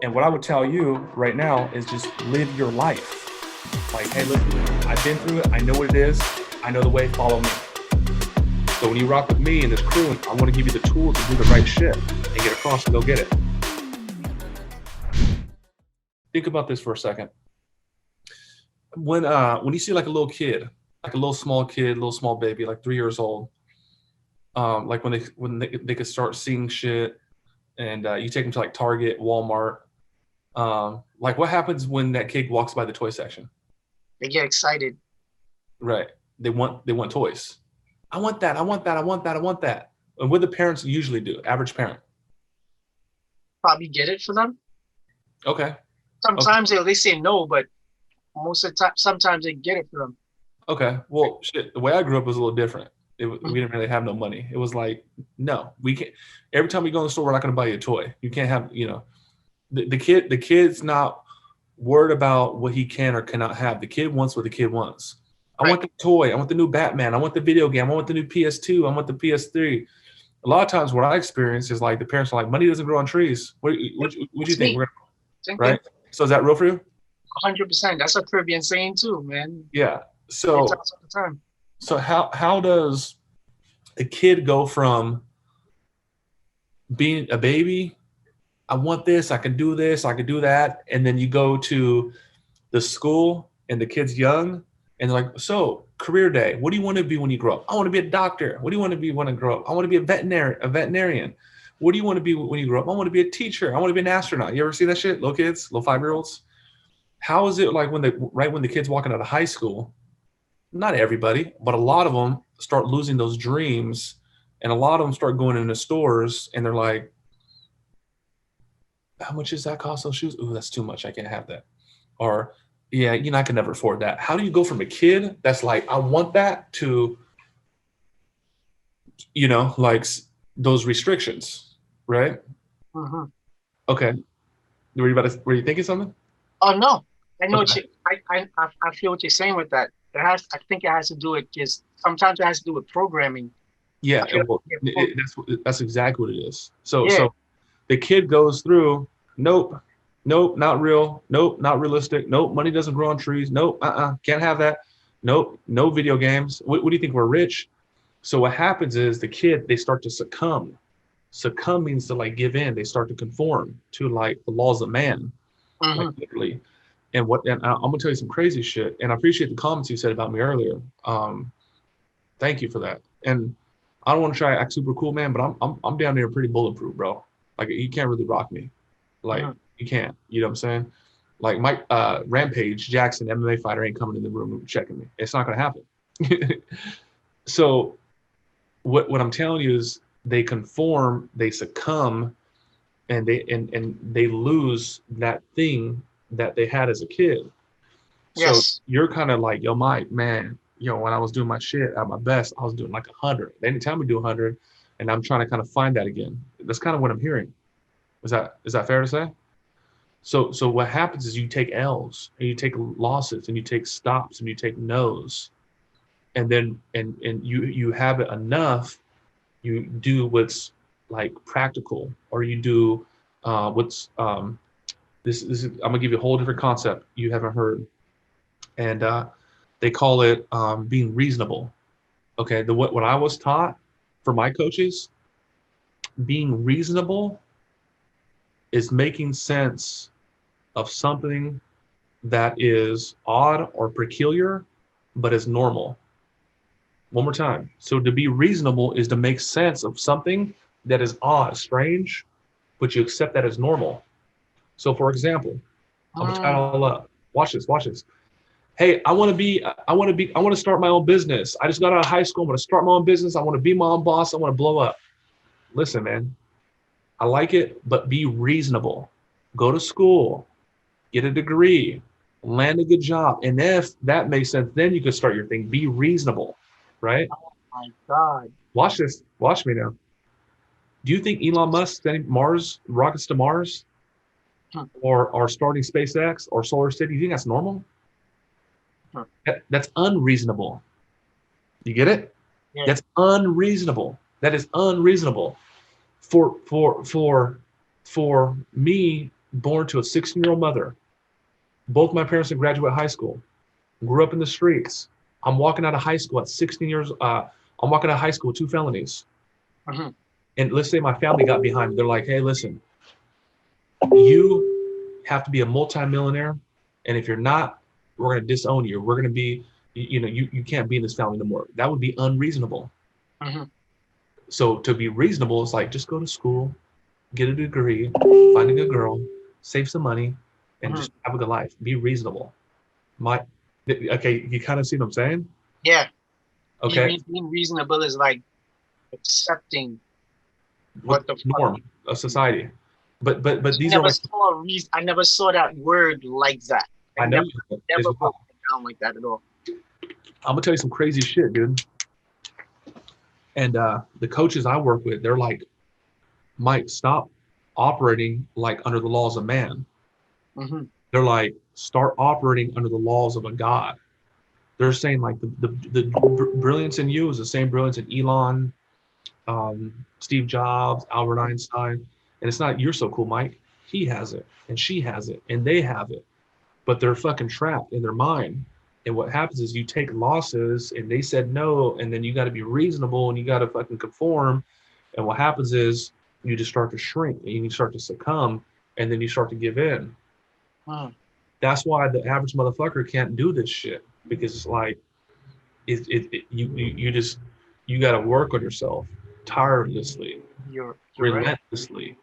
And what I would tell you right now is just live your life. Like, hey, look, I've been through it. I know what it is. I know the way. Follow me. So when you rock with me and this crew, I want to give you the tools to do the right shit and get across and go get it. Think about this for a second. When you see like a little kid, like a little small kid, little small baby, like 3 years old, like when they could start seeing shit, and you take them to like Target, Walmart. Like what happens when that kid walks by the toy section? They get excited. Right. They want toys. I want that. I want that. I want that. I want that. And what do the parents usually do? Average parent. Probably get it for them. Okay. Okay. Sometimes they say no, but most of the time, sometimes they get it for them. Okay. Well, shit. The way I grew up was a little different. We Mhm. didn't really have no money. It was like, no, we can't. Every time we go in the store, we're not going to buy you a toy. You can't have, the kid's not worried about what he can or cannot have. The kid wants what the kid wants. I Right. want the toy. I want the new Batman. I want the video game. I want the new PS2. I want the PS3. A lot of times, what I experience is like the parents are like, "Money doesn't grow on trees." What do you That's think? me. We're Same right. thing. So is that real for you? 100%. That's a Caribbean saying too, man. Yeah. They tell So us all the time. so how does a kid go from being a baby? I want this. I can do this. I can do that. And then you go to the school and the kid's young and they're like, so career day, what do you want to be when you grow up? I want to be a doctor. What do you want to be when I grow up? I want to be a veterinarian. What do you want to be when you grow up? I want to be a teacher. I want to be an astronaut. You ever see that shit? Little kids, little 5-year-olds. How is it like when when the kids walking out of high school? Not everybody, but a lot of them start losing those dreams, and a lot of them start going into stores and they're like, how much does that cost those shoes? Ooh, that's too much. I can't have that. Or, yeah, I can never afford that. How do you go from a kid that's like, I want that to, like those restrictions, right? Hmm. Okay. Were you thinking something? Oh no, I know what Okay. you. I feel what you're saying with that. I think it has to do with just sometimes it has to do with programming. Yeah. I feel Well, like that's exactly what it is. So, yeah, the kid goes through, nope, nope, not real, nope, not realistic, nope, money doesn't grow on trees, nope, can't have that, nope, no video games. What do you think? We're rich? So what happens is the kid, they start to succumb. Succumb means to like give in. They start to conform to like the laws of man, like hmm, literally. And I'm gonna tell you some crazy shit. And I appreciate the comments you said about me earlier. Thank you for that. And I don't want to try to act super cool, man, but I'm down there pretty bulletproof, bro. Like you can't really rock me. Like hmm. you can't. You know what I'm saying? Like Mike Rampage Jackson, MMA fighter, ain't coming in the room and checking me. It's not gonna happen. So what I'm telling you is they conform, they succumb, and they lose that thing that they had as a kid. So Yes, you're kind of like, yo, Mike, man, when I was doing my shit at my best, I was doing like 100. They didn't tell me to do 100, and I'm trying to kind of find that again. That's kind of what I'm hearing. Is that fair to say? So what happens is you take L's and you take losses and you take stops and you take no's, and then and you have it enough. You do what's like practical, or you do what's this is I'm gonna give you a whole different concept you haven't heard, and they call it being reasonable. Okay, what I was taught for my coaches, being reasonable is making sense of something that is odd or peculiar, but is normal. One more time. So to be reasonable is to make sense of something that is odd, strange, but you accept that as normal. So for example, I'm gonna tie it mm, all up. Watch this, watch this. Hey, I want to start my own business. I just got out of high school. I'm gonna start my own business. I want to be my own boss. I want to blow up. Listen, man, I like it, but be reasonable. Go to school, get a degree, land a good job. And if that makes sense, then you can start your thing. Be reasonable, right? my God. Watch this. Watch me now. Do you think Elon Musk sending Mars rockets to Mars Hmm, or starting SpaceX or Solar City? Do you think that's normal? hmm. That's unreasonable. You get it? Yeah, That's unreasonable. That is unreasonable for me. born to a 16-year-old mother. Both my parents didn't graduate high school. Grew up in the streets. I'm walking out of high school at 16 years. I'm walking out of high school with 2 felonies. Mm-hmm. And let's say my family got behind me. They're like, hey, listen, you have to be a multimillionaire. And if you're not, we're going to disown you. We're going to be, you can't be in this family no more. That would be unreasonable. Mm-hmm. So to be reasonable, it's like, just go to school, get a degree, find a good girl, save some money, and Mm-hmm. just have a good life. Be reasonable. My, okay, you kind of see what I'm saying? Yeah. Okay, Being reasonable is like accepting with what the fuck. norm of society. But I these are never like, saw a reason. I never saw that word like that. I I know never, you have, is never wild. broke it down like that at all. I'm gonna tell you some crazy shit, dude. And the coaches I work with, they're like, Mike, stop operating like under the laws of man. Mm-hmm. They're like, start operating under the laws of a God. They're saying like the brilliance in you is the same brilliance in Elon, Steve Jobs, Albert Einstein. And it's not, you're so cool, Mike. He has it, and she has it, and they have it. But they're fucking trapped in their mind. And what happens is you take losses and they said no, and then you got to be reasonable and you got to fucking conform. And what happens is you just start to shrink and you start to succumb and then you start to give in. Mm. That's why the average motherfucker can't do this shit because it's like, you just, you got to work on yourself tirelessly, You're right. relentlessly.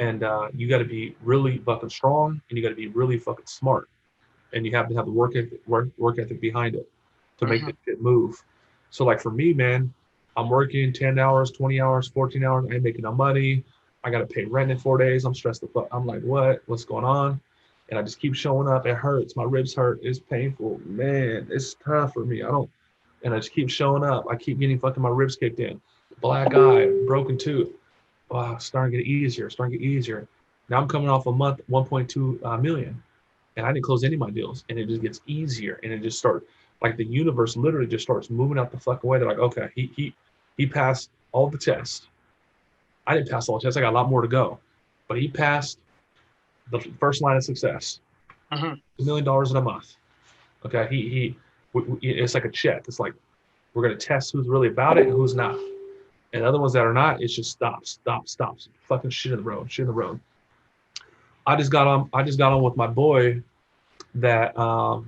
And you got to be really fucking strong and you got to be really fucking smart and you have to have the work ethic behind it to make Mm-hmm. this shit move. So like for me, man, I'm working 10 hours, 20 hours, 14 hours. I ain't making no money. I got to pay rent in 4 days. I'm stressed the fuck. I'm like, what's going on? And I just keep showing up. It hurts. My ribs hurt. It's painful, man. It's tough for me. I don't, and I just keep showing up. I keep getting fucking my ribs kicked in, black eye, broken tooth. Oh, starting to get easier, starting to get easier. Now I'm coming off a month, 1.2 million and I didn't close any of my deals. And it just gets easier, and it just starts like the universe literally just starts moving out the fuck away. They're like, okay, he passed all the tests. I didn't pass all the tests. I got a lot more to go, but he passed the first line of success. Mm-hmm. $1 million in a month. Okay, it's like a check. It's like we're gonna test who's really about it and who's not. And other ones that are not, it's just stops. Fucking shit in the road, shit in the road. I just got on with my boy that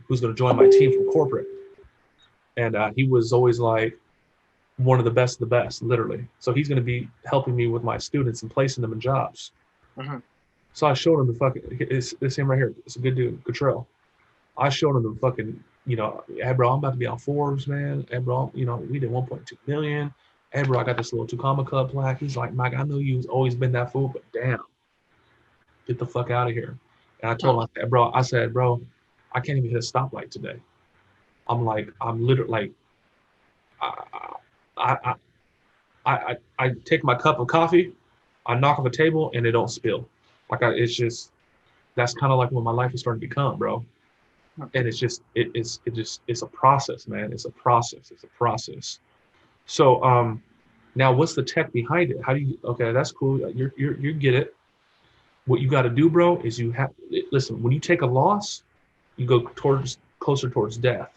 who's going to join my team from corporate, and he was always like one of the best, literally. So he's going to be helping me with my students and placing them in jobs. Mm-hmm. So I showed him the fucking it's him right here. It's a good dude, Cottrell. I showed him the fucking, hey bro, I'm about to be on Forbes, man. Hey bro, we did 1.2 million. Hey bro, I got this little Tucama Club plaque. He's like, Mike, I know you've always been that fool, but damn, get the fuck out of here. And I told him, I said, bro, I can't even hit a stoplight today. I'm literally like, I, I, I take my cup of coffee, I knock off a table, and it don't spill. It's just, that's kind of like what my life is starting to become, bro. And it's just, it's a process, man. It's a process. It's a process. So, now what's the tech behind it? How do you, okay, that's cool. You get it. What you got to do, bro, is listen, when you take a loss, you go closer towards death.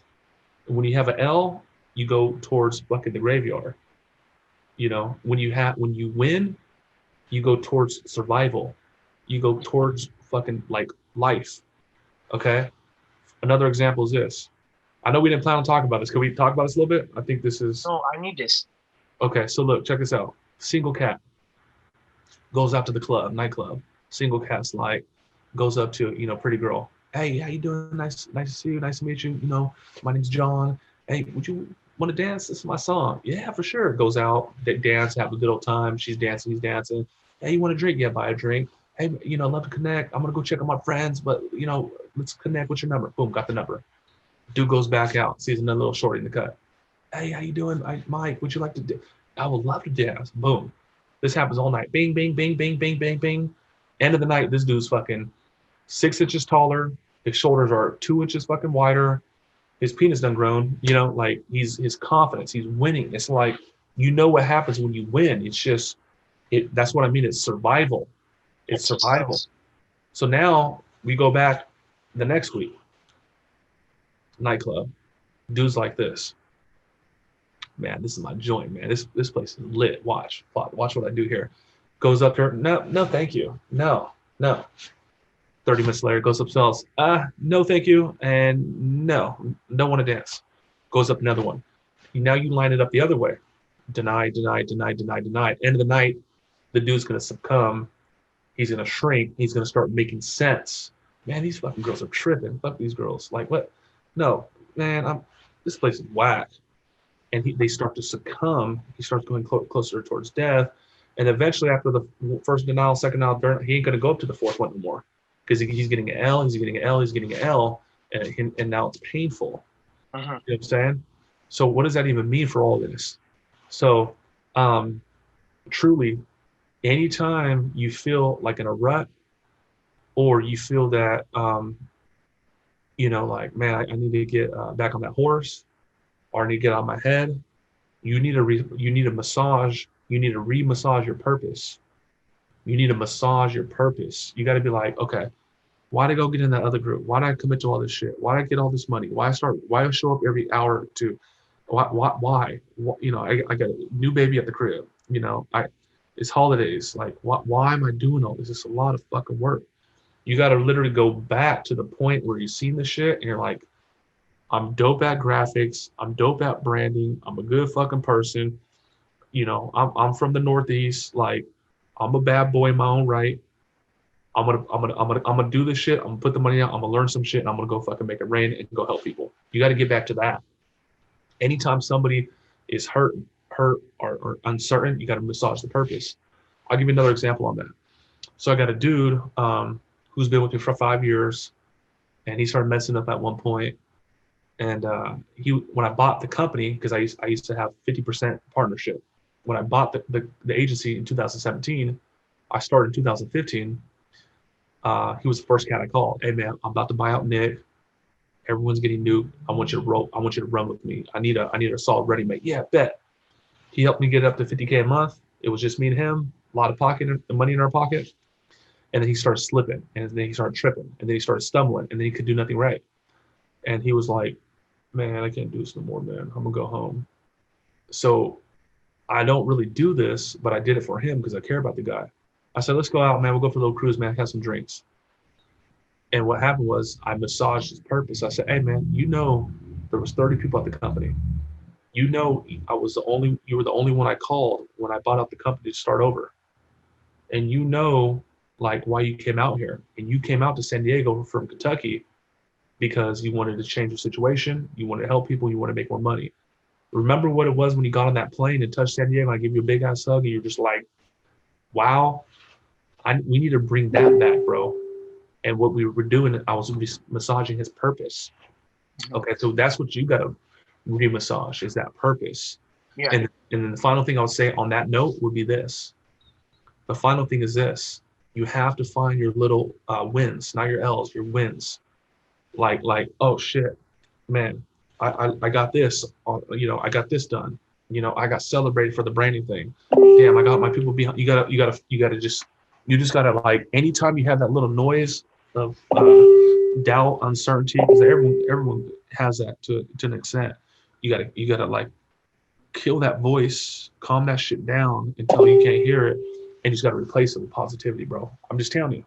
And when you have an L, you go towards fucking the graveyard. When you win, you go towards survival. You go towards fucking like life. Okay. Another example is this. I know we didn't plan on talking about this. Can we talk about this a little bit? I think this is No, I need this. okay. So look, check this out. Single cat goes out to the nightclub. Single cat's like goes up to pretty girl. Hey, how you doing? Nice to see you. Nice to meet you. My name's John. Hey, would you want to dance? This is my song. Yeah, for sure. Goes out, they dance, have a good old time. She's dancing, he's dancing. Hey, you want a drink? Yeah, buy a drink. Hey, love to connect. I'm gonna go check on my friends, but let's connect. What's your number? Boom, got the number. Dude goes back out, sees another little shorty in the cut. Hey, how you doing? Mike, would you like to I would love to dance. Boom. This happens all night. Bing, bing, bing, bing, bing, bing, bing. End of the night, this dude's fucking 6 inches taller. His shoulders are 2 inches fucking wider. His penis done grown. Like his confidence. He's winning. It's like what happens when you win. It's just that's what I mean. It's survival. It's survival. Exercise. So now we go back the next week, nightclub, dudes like this. Man, this is my joint, man. This place is lit. Watch what I do here. Goes up there. No, no, thank you. No, no. 30 minutes later, goes upstairs. No, thank you. And no, don't want to dance. Goes up another one. Now you line it up the other way. Deny, deny, deny, deny, deny. End of the night, the dude's gonna succumb. He's gonna shrink. He's gonna start making sense. Man, these fucking girls are tripping. Fuck these girls. Like what? No, man, this place is whack. And they start to succumb. He starts going closer towards death. And eventually, after the first denial, second denial, he ain't going to go up to the fourth one anymore because he's getting an L, he's getting an L, he's getting an L, and now it's painful. You know what I'm saying? So what does that even mean for all this? So truly, anytime you feel like in a rut or you feel that, like, man, I need to get back on that horse or I need to get out of my head, you need a massage. You need to re-massage your purpose. You need to massage your purpose. You got to be like, okay, why did I go get in that other group? Why did I commit to all this shit? Why did I get all this money? Why I show up every hour or two? Why? I got a new baby at the crib. It's holidays. Like, why am I doing all this? It's a lot of fucking work. You got to literally go back to the point where you've seen the shit and you're like, I'm dope at graphics. I'm dope at branding. I'm a good fucking person. I'm from the Northeast. Like, I'm a bad boy in my own right. I'm gonna do this shit. I'm gonna put the money out. I'm gonna learn some shit, and I'm gonna go fucking make it rain and go help people. You got to get back to that. Anytime somebody is hurt or uncertain, you got to massage the purpose. I'll give you another example on that. So I got a dude who's been with me for 5 years, and he started messing up at one point. And when I bought the company, because I used to have 50% partnership. When I bought the agency in 2017, I started in 2015. He was the first cat I called. Hey man, I'm about to buy out Nick. Everyone's getting nuked. I want you to roll. I want you to run with me. I need a solid ready made. Yeah, bet. He helped me get up to 50K a month. It was just me and him. A lot of money in our pocket. And then he started slipping, and then he started tripping, and then he started stumbling, and then he could do nothing right. And he was like, man, I can't do this no more, man. I'm gonna go home. So I don't really do this, but I did it for him because I care about the guy. I said, let's go out, man. We'll go for a little cruise, man. Have some drinks. And what happened was I massaged his purpose. I said, hey, man, there was 30 people at the company. You were the only one I called when I bought out the company to start over. And like why you came out here. And you came out to San Diego from Kentucky because you wanted to change the situation. You wanted to help people. You want to make more money. Remember what it was when you got on that plane and touched San Diego? I gave you a big ass hug and you're just like, wow, we need to bring that back, bro. And what we were doing, I was massaging his purpose. Okay, so that's what you got to re-massage is that purpose. Yeah. And then the final thing I'll say on that note would be this. The final thing is this. You have to find your little wins, not your L's, your wins. Like, oh shit, man, I got this, I got this done. I got celebrated for the branding thing. Damn, I got my people behind. You just gotta like, anytime you have that little noise of doubt, uncertainty, because everyone has that to an extent. You gotta like kill that voice, calm that shit down until you can't hear it, and you just gotta replace it with positivity, bro. I'm just telling you.